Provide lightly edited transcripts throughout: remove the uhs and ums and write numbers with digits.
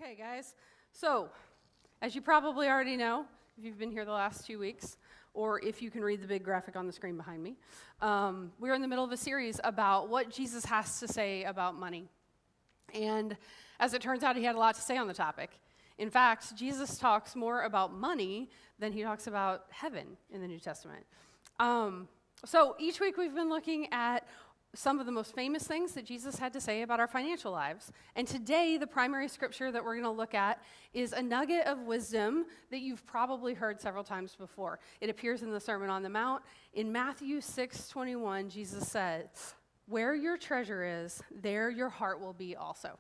Okay, guys. So, as you probably already know, if you've been here the last 2 weeks, or if you can read the big graphic on the screen behind me, we're in the middle of a series about what Jesus has to say about money. And as it turns out, he had a lot to say on the topic. In fact, Jesus talks more about money than he talks about heaven in the New Testament. So each week we've been looking at some of the most famous things that Jesus had to say about our financial lives. And today, the primary scripture that we're going to look at is a nugget of wisdom that you've probably heard several times before. It appears in the Sermon on the Mount. In Matthew 6:21, Jesus said, "Where your treasure is, there your heart will be also."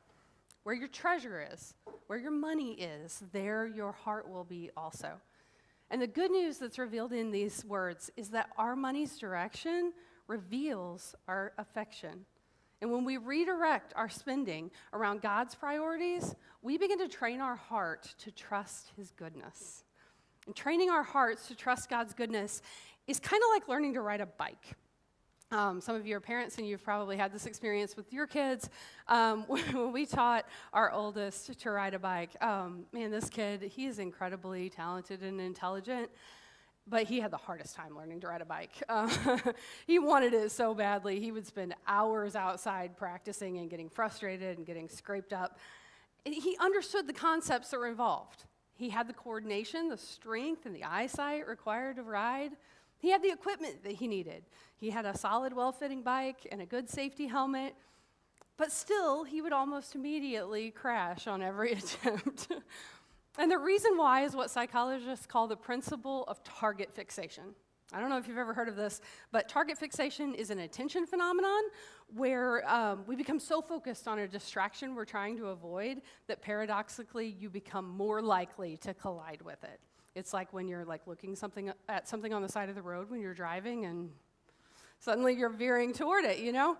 Where your treasure is, where your money is, there your heart will be also. And the good news that's revealed in these words is that our money's direction reveals our affection. And when we redirect our spending around God's priorities, we begin to train our heart to trust his goodness. And training our hearts to trust God's goodness is kind of like learning to ride a bike. Some of you are parents, and you've probably had this experience with your kids. When we taught our oldest to ride a bike, man, this kid, he is incredibly talented and intelligent, but he had the hardest time learning to ride a bike. He wanted it so badly. He would spend hours outside practicing and getting frustrated and getting scraped up. And he understood the concepts that were involved. He had the coordination, the strength, and the eyesight required to ride. He had the equipment that he needed. He had a solid, well-fitting bike and a good safety helmet, but still, he would almost immediately crash on every attempt. And the reason why is what psychologists call the principle of target fixation. I don't know if you've ever heard of this, but target fixation is an attention phenomenon where we become so focused on a distraction we're trying to avoid that paradoxically you become more likely to collide with it. It's like when you're looking at something on the side of the road when you're driving and suddenly you're veering toward it, you know?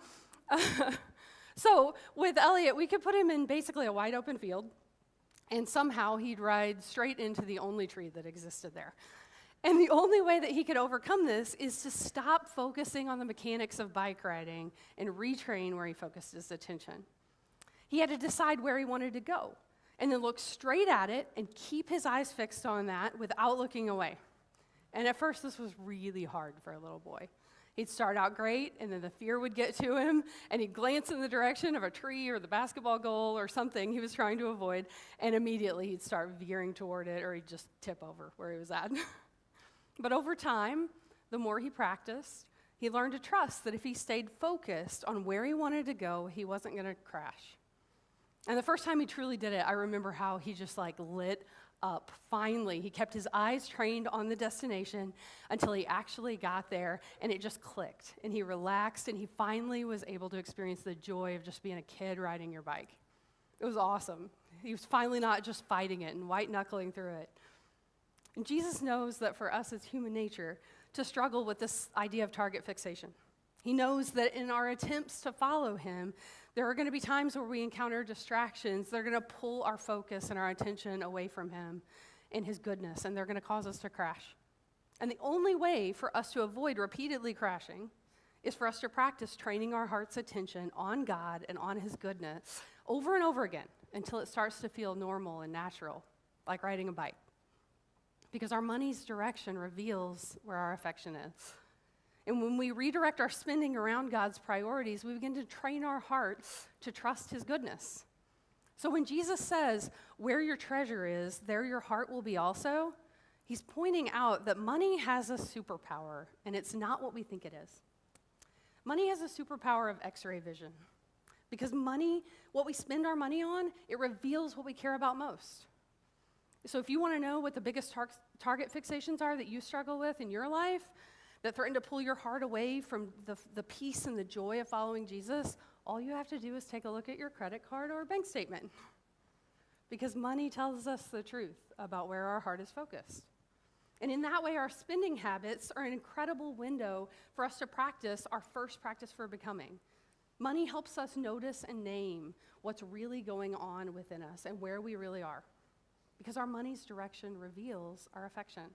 So with Elliot, we could put him in basically a wide open field, and somehow he'd ride straight into the only tree that existed there. And the only way that he could overcome this is to stop focusing on the mechanics of bike riding and retrain where he focused his attention. He had to decide where he wanted to go, and then look straight at it and keep his eyes fixed on that without looking away. And at first, this was really hard for a little boy. He'd start out great, and then the fear would get to him, and he'd glance in the direction of a tree or the basketball goal or something he was trying to avoid, and immediately he'd start veering toward it, or he'd just tip over where he was at. But over time, the more he practiced, he learned to trust that if he stayed focused on where he wanted to go, he wasn't going to crash. And the first time he truly did it, I remember how he just lit up. Finally, he kept his eyes trained on the destination until he actually got there, and it just clicked. And he relaxed, and he finally was able to experience the joy of just being a kid riding your bike. It was awesome. He was finally not just fighting it and white-knuckling through it. And Jesus knows that for us, it's human nature to struggle with this idea of target fixation. He knows that in our attempts to follow him, there are going to be times where we encounter distractions. They're going to pull our focus and our attention away from him and his goodness, and they're going to cause us to crash. And the only way for us to avoid repeatedly crashing is for us to practice training our heart's attention on God and on his goodness over and over again until it starts to feel normal and natural, like riding a bike. Because our money's direction reveals where our affection is. And when we redirect our spending around God's priorities, we begin to train our hearts to trust his goodness. So when Jesus says, "Where your treasure is, there your heart will be also," he's pointing out that money has a superpower, and it's not what we think it is. Money has a superpower of X-ray vision. Because money, what we spend our money on, it reveals what we care about most. So if you want to know what the biggest target fixations are that you struggle with in your life, that threaten to pull your heart away from the peace and the joy of following Jesus, all you have to do is take a look at your credit card or bank statement. Because money tells us the truth about where our heart is focused. And in that way, our spending habits are an incredible window for us to practice our first practice for becoming. Money helps us notice and name what's really going on within us and where we really are. Because our money's direction reveals our affection.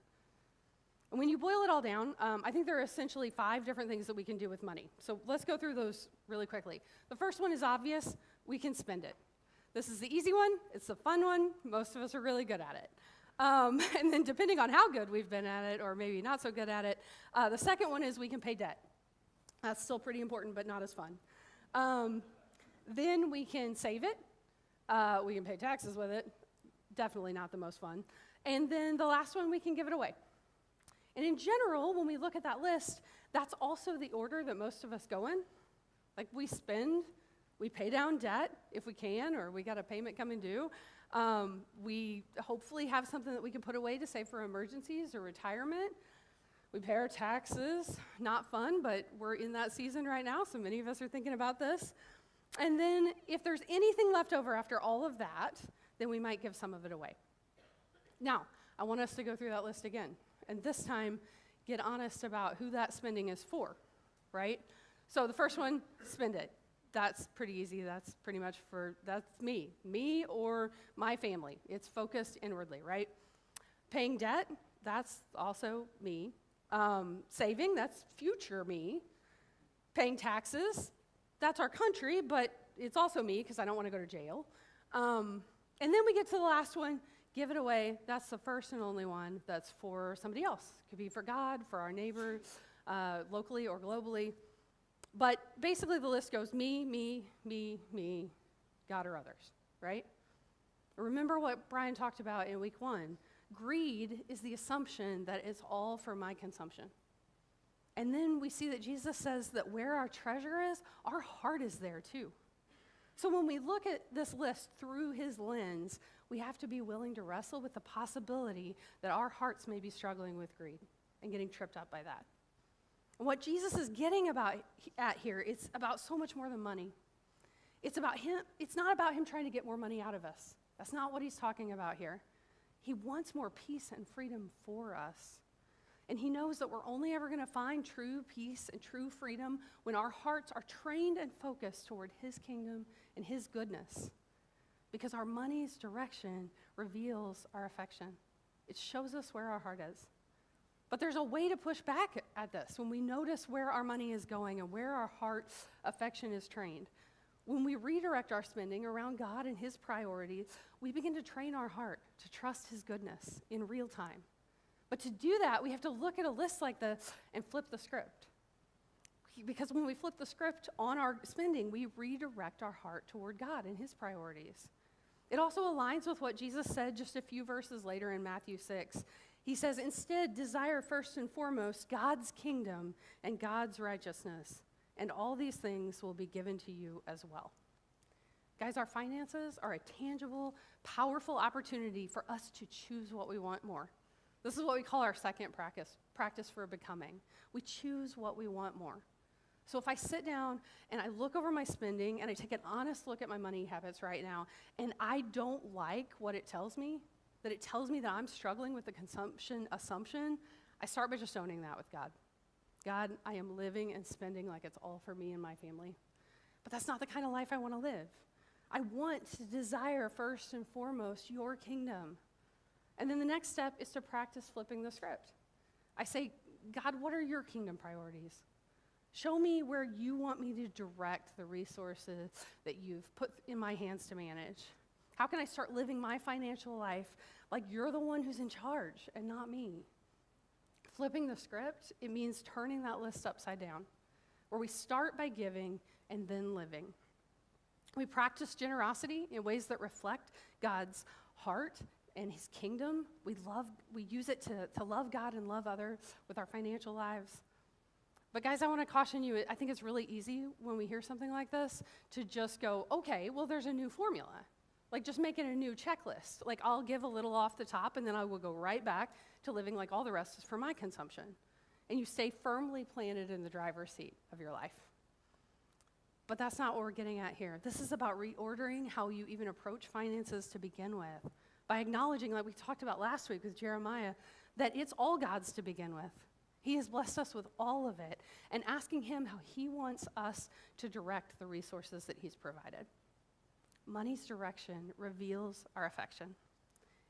And when you boil it all down, I think there are essentially 5 different things that we can do with money. So let's go through those really quickly. The first one is obvious. We can spend it. This is the easy one. It's the fun one. Most of us are really good at it. And then depending on how good we've been at it or maybe not so good at it, the second one is we can pay debt. That's still pretty important, but not as fun. Then we can save it. We can pay taxes with it. Definitely not the most fun. And then the last one, we can give it away. And in general, when we look at that list, that's also the order that most of us go in. Like we spend, we pay down debt if we can, or we got a payment coming due. We hopefully have something that we can put away to save for emergencies or retirement. We pay our taxes. Not fun, but we're in that season right now, so many of us are thinking about this. And then if there's anything left over after all of that, then we might give some of it away. Now, I want us to go through that list again, and this time get honest about who that spending is for, right? So the first one, spend it. That's pretty easy. That's pretty much that's me or my family. It's focused inwardly, right? Paying debt, that's also me. Saving, that's future me. Paying taxes, that's our country, but it's also me because I don't want to go to jail. And then we get to the last one, give it away. That's the first and only one that's for somebody else. It could be for God, for our neighbors, locally or globally. But basically the list goes me, God or others, right? Remember what Brian talked about in week 1. Greed is the assumption that it's all for my consumption. And then we see that Jesus says that where our treasure is, our heart is there too. So when we look at this list through his lens, we have to be willing to wrestle with the possibility that our hearts may be struggling with greed and getting tripped up by that. And what Jesus is getting at here, it's about so much more than money. It's about him. It's not about him trying to get more money out of us. That's not what he's talking about here. He wants more peace and freedom for us. And he knows that we're only ever going to find true peace and true freedom when our hearts are trained and focused toward his kingdom and his goodness. Because our money's direction reveals our affection. It shows us where our heart is. But there's a way to push back at this when we notice where our money is going and where our heart's affection is trained. When we redirect our spending around God and his priorities, we begin to train our heart to trust his goodness in real time. But to do that, we have to look at a list like this and flip the script. Because when we flip the script on our spending, we redirect our heart toward God and his priorities. It also aligns with what Jesus said just a few verses later in Matthew 6. He says, instead, desire first and foremost God's kingdom and God's righteousness, and all these things will be given to you as well. Guys, our finances are a tangible, powerful opportunity for us to choose what we want more. This is what we call our second practice for becoming. We choose what we want more. So if I sit down and I look over my spending and I take an honest look at my money habits right now, and I don't like what it tells me, that it tells me that I'm struggling with the consumption assumption, I start by just owning that with God. God, I am living and spending like it's all for me and my family. But that's not the kind of life I want to live. I want to desire first and foremost your kingdom. And then the next step is to practice flipping the script. I say, God, what are your kingdom priorities? Show me where you want me to direct the resources that you've put in my hands to manage. How can I start living my financial life like you're the one who's in charge and not me? Flipping the script, it means turning that list upside down, where we start by giving and then living. We practice generosity in ways that reflect God's heart and his kingdom. We use it to love God and love others with our financial lives. But guys, I want to caution you, I think it's really easy when we hear something like this to just go, okay, well, there's a new formula. Like just make it a new checklist. Like I'll give a little off the top and then I will go right back to living like all the rest is for my consumption. And you stay firmly planted in the driver's seat of your life. But that's not what we're getting at here. This is about reordering how you even approach finances to begin with, by acknowledging, like we talked about last week with Jeremiah, that it's all God's to begin with. He has blessed us with all of it, and asking him how he wants us to direct the resources that he's provided. Money's direction reveals our affection.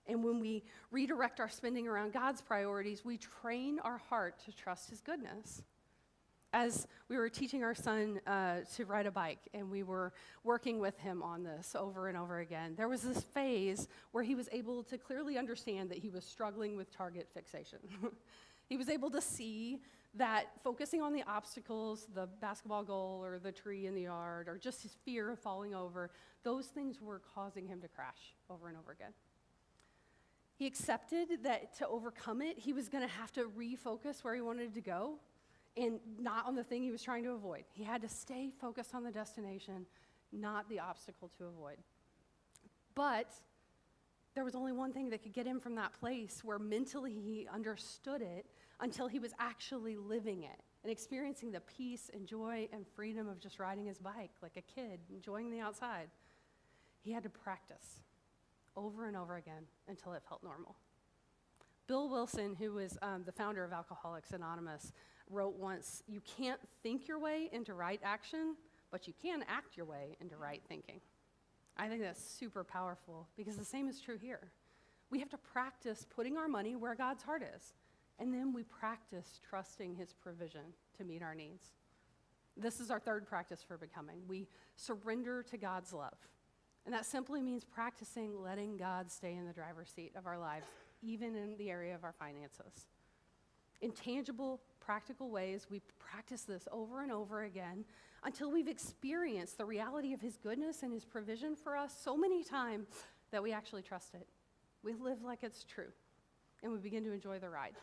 And when we redirect our spending around God's priorities, we train our heart to trust his goodness. as we were teaching our son to ride a bike, and we were working with him on this over and over again, there was this phase where he was able to clearly understand that he was struggling with target fixation. He was able to see that focusing on the obstacles, the basketball goal or the tree in the yard, or just his fear of falling over, those things were causing him to crash over and over again. He accepted that to overcome it, he was going to have to refocus where he wanted to go and not on the thing he was trying to avoid. He had to stay focused on the destination, not the obstacle to avoid. But there was only one thing that could get him from that place where mentally he understood it until he was actually living it and experiencing the peace and joy and freedom of just riding his bike like a kid, enjoying the outside. He had to practice over and over again until it felt normal. Bill Wilson, who was the founder of Alcoholics Anonymous, wrote once, "You can't think your way into right action, but you can act your way into right thinking." I think that's super powerful because the same is true here. We have to practice putting our money where God's heart is, and then we practice trusting his provision to meet our needs. This is our third practice for becoming. We surrender to God's love. And that simply means practicing letting God stay in the driver's seat of our lives, even in the area of our finances. In tangible, practical ways, we practice this over and over again until we've experienced the reality of his goodness and his provision for us so many times that we actually trust it. We live like it's true, and we begin to enjoy the ride.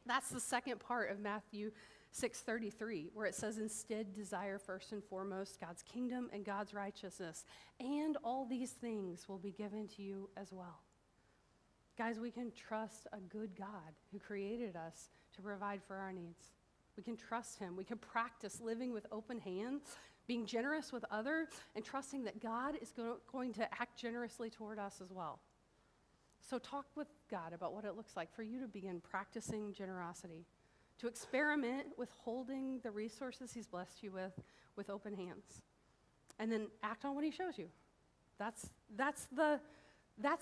That's the second part of Matthew 6:33, where it says, "Instead, desire first and foremost God's kingdom and God's righteousness, and all these things will be given to you as well." Guys, we can trust a good God who created us to provide for our needs. We can trust him. We can practice living with open hands, being generous with others, and trusting that God is going to act generously toward us as well. So talk with God about what it looks like for you to begin practicing generosity, to experiment with holding the resources he's blessed you with open hands, and then act on what he shows you. That's the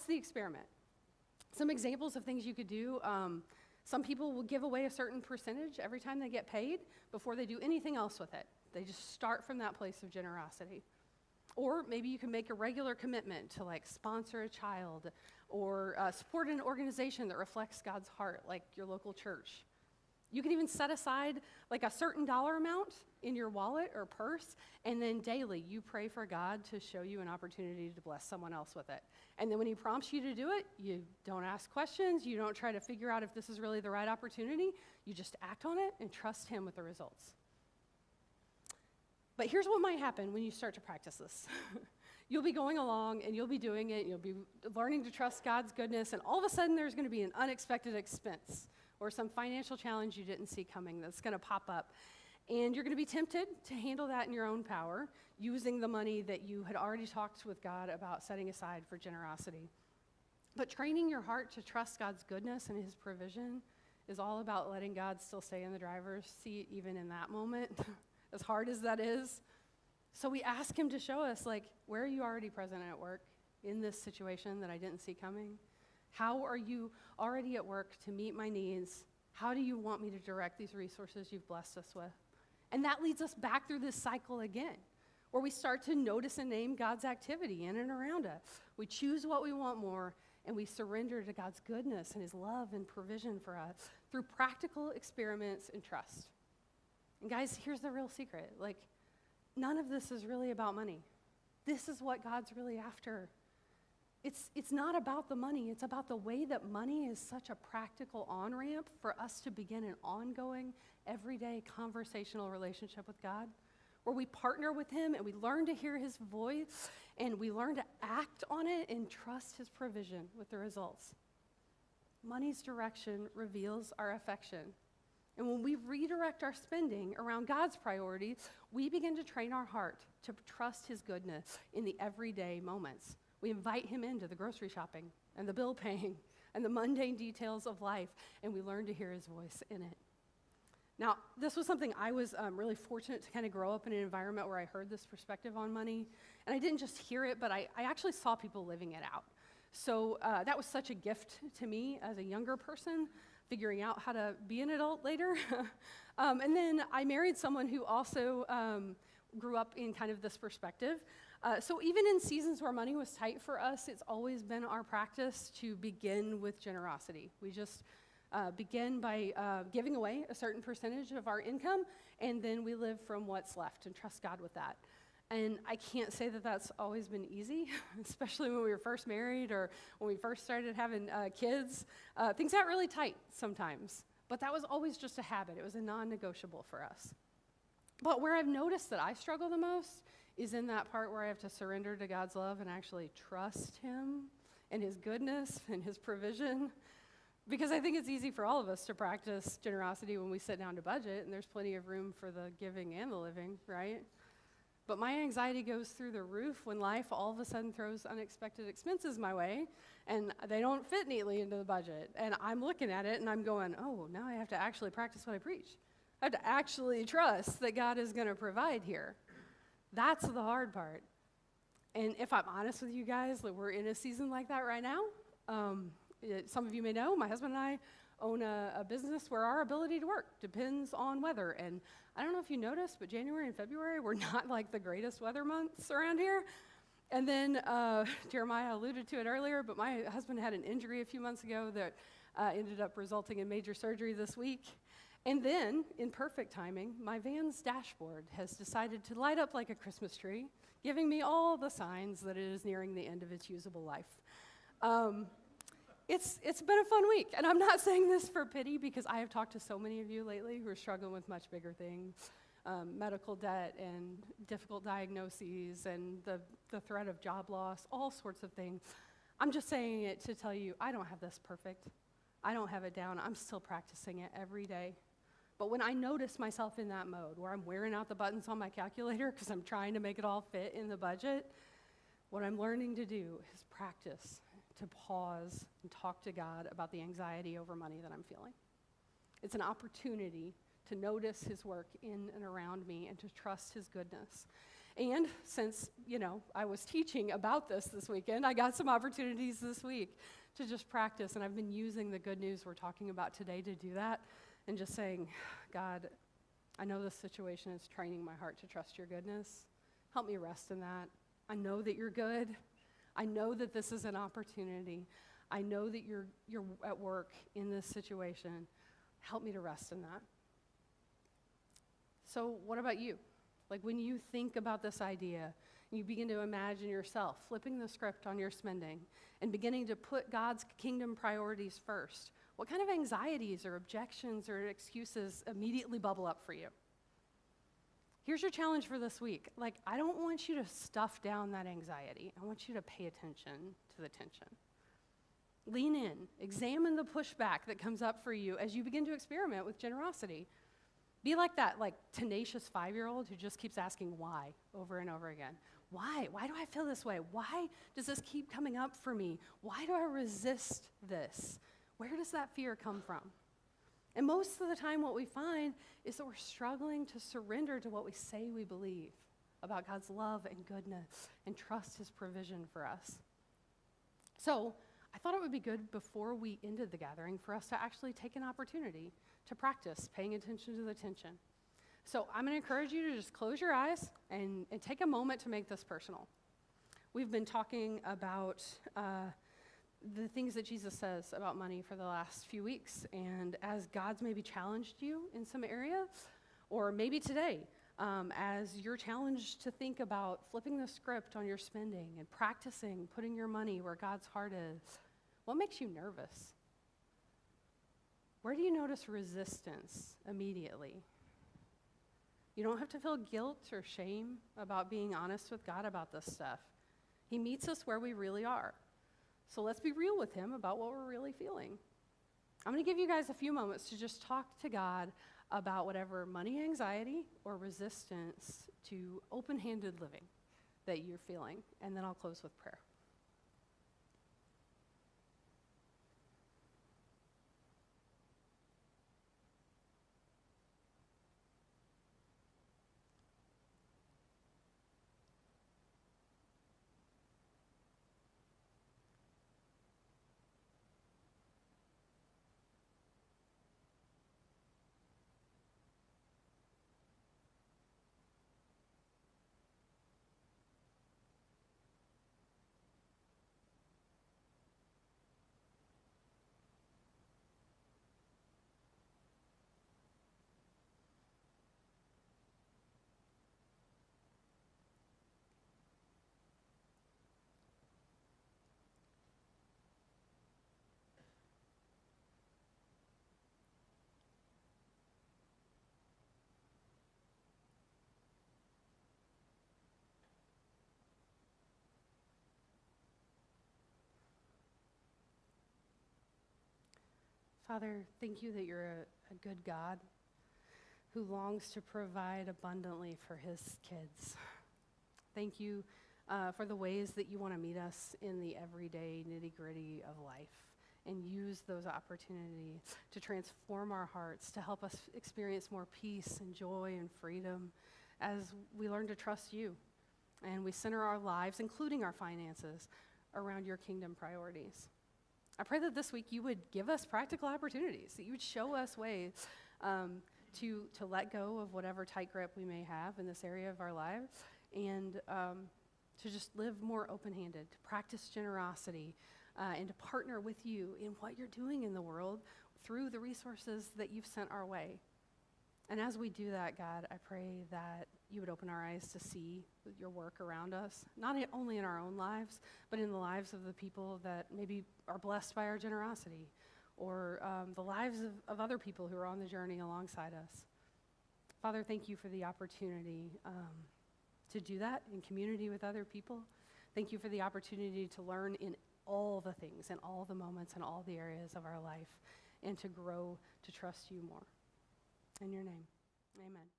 experiment. Some examples of things you could do. Some people will give away a certain percentage every time they get paid before they do anything else with it. They just start from that place of generosity. Or maybe you can make a regular commitment to sponsor a child or support an organization that reflects God's heart, like your local church. You can even set aside a certain dollar amount in your wallet or purse, and then daily you pray for God to show you an opportunity to bless someone else with it. And then when he prompts you to do it, you don't ask questions, you don't try to figure out if this is really the right opportunity, you just act on it and trust him with the results. But here's what might happen when you start to practice this. You'll be going along and you'll be doing it, you'll be learning to trust God's goodness, and all of a sudden there's going to be an unexpected expense or some financial challenge you didn't see coming that's going to pop up. And you're going to be tempted to handle that in your own power, using the money that you had already talked with God about setting aside for generosity. But training your heart to trust God's goodness and his provision is all about letting God still stay in the driver's seat even in that moment, as hard as that is. So we ask him to show us, where are you already present at work in this situation that I didn't see coming? How are you already at work to meet my needs? How do you want me to direct these resources you've blessed us with? And that leads us back through this cycle again, where we start to notice and name God's activity in and around us. We choose what we want more, and we surrender to God's goodness and his love and provision for us through practical experiments and trust. And guys, here's the real secret. None of this is really about money. This is what God's really after. It's not about the money. It's about the way that money is such a practical on-ramp for us to begin an ongoing, everyday conversational relationship with God, where we partner with him and we learn to hear his voice and we learn to act on it and trust his provision with the results. Money's direction reveals our affection. And when we redirect our spending around God's priorities, we begin to train our heart to trust his goodness in the everyday moments. We invite him into the grocery shopping and the bill paying and the mundane details of life, and we learn to hear his voice in it. Now, this was something I was really fortunate to kind of grow up in an environment where I heard this perspective on money. And I didn't just hear it, but I actually saw people living it out. So that was such a gift to me as a younger person figuring out how to be an adult later. And then I married someone who also grew up in kind of this perspective. So even in seasons where money was tight for us, it's always been our practice to begin with generosity. We just begin by giving away a certain percentage of our income, and then we live from what's left and trust God with that. And I can't say that that's always been easy, especially when we were first married or when we first started having kids. Things got really tight sometimes, but that was always just a habit. It was a non-negotiable for us. But where I've noticed that I struggle the most is in that part where I have to surrender to God's love and actually trust Him and His goodness and His provision. Because I think it's easy for all of us to practice generosity when we sit down to budget, and there's plenty of room for the giving and the living, right? But my anxiety goes through the roof when life all of a sudden throws unexpected expenses my way, and they don't fit neatly into the budget. And I'm looking at it, and I'm going, oh, now I have to actually practice what I preach. I have to actually trust that God is going to provide here. That's the hard part. And if I'm honest with you guys, that we're in a season like that right now. Some of you may know, my husband and I own a business where our ability to work depends on weather. And I don't know if you noticed, but January and February were not like the greatest weather months around here. And then Jeremiah alluded to it earlier, but my husband had an injury a few months ago that ended up resulting in major surgery this week. And then, in perfect timing, my van's dashboard has decided to light up like a Christmas tree, giving me all the signs that it is nearing the end of its usable life. It's been a fun week, and I'm not saying this for pity because I have talked to so many of you lately who are struggling with much bigger things, medical debt and difficult diagnoses and the threat of job loss, all sorts of things. I'm just saying it to tell you I don't have this perfect. I don't have it down. I'm still practicing it every day. But when I notice myself in that mode where I'm wearing out the buttons on my calculator because I'm trying to make it all fit in the budget, what I'm learning to do is practice to pause and talk to God about the anxiety over money that I'm feeling. It's an opportunity to notice His work in and around me and to trust His goodness. And since, I was teaching about this weekend, I got some opportunities this week to just practice, and I've been using the good news we're talking about today to do that, and just saying, God, I know this situation is training my heart to trust your goodness. Help me rest in that. I know that you're good. I know that this is an opportunity. I know that you're at work in this situation. Help me to rest in that. So what about you? Like when you think about this idea, you begin to imagine yourself flipping the script on your spending and beginning to put God's kingdom priorities first, what kind of anxieties or objections or excuses immediately bubble up for you? Here's your challenge for this week. I don't want you to stuff down that anxiety. I want you to pay attention to the tension. Lean in. Examine the pushback that comes up for you as you begin to experiment with generosity. Be like that, tenacious 5-year-old who just keeps asking why over and over again. Why? Why do I feel this way? Why does this keep coming up for me? Why do I resist this? Where does that fear come from? And most of the time what we find is that we're struggling to surrender to what we say we believe about God's love and goodness and trust His provision for us. So I thought it would be good before we ended the gathering for us to actually take an opportunity to practice paying attention to the tension. So I'm going to encourage you to just close your eyes and take a moment to make this personal. We've been talking about the things that Jesus says about money for the last few weeks, and as God's maybe challenged you in some areas, or maybe today, as you're challenged to think about flipping the script on your spending and practicing putting your money where God's heart is, what makes you nervous? Where do you notice resistance immediately? You don't have to feel guilt or shame about being honest with God about this stuff. He meets us where we really are. So let's be real with Him about what we're really feeling. I'm going to give you guys a few moments to just talk to God about whatever money anxiety or resistance to open-handed living that you're feeling, and then I'll close with prayer. Father, thank you that you're a good God who longs to provide abundantly for his kids. Thank you for the ways that you want to meet us in the everyday nitty-gritty of life and use those opportunities to transform our hearts, to help us experience more peace and joy and freedom as we learn to trust you and we center our lives, including our finances, around your kingdom priorities. I pray that this week you would give us practical opportunities, that you would show us ways to let go of whatever tight grip we may have in this area of our lives and to just live more open-handed, to practice generosity, and to partner with you in what you're doing in the world through the resources that you've sent our way. And as we do that, God, I pray that you would open our eyes to see your work around us, not only in our own lives, but in the lives of the people that maybe are blessed by our generosity, or the lives of other people who are on the journey alongside us. Father, thank you for the opportunity to do that in community with other people. Thank you for the opportunity to learn in all the things, in all the moments, in all the areas of our life, and to grow to trust you more. In your name, amen.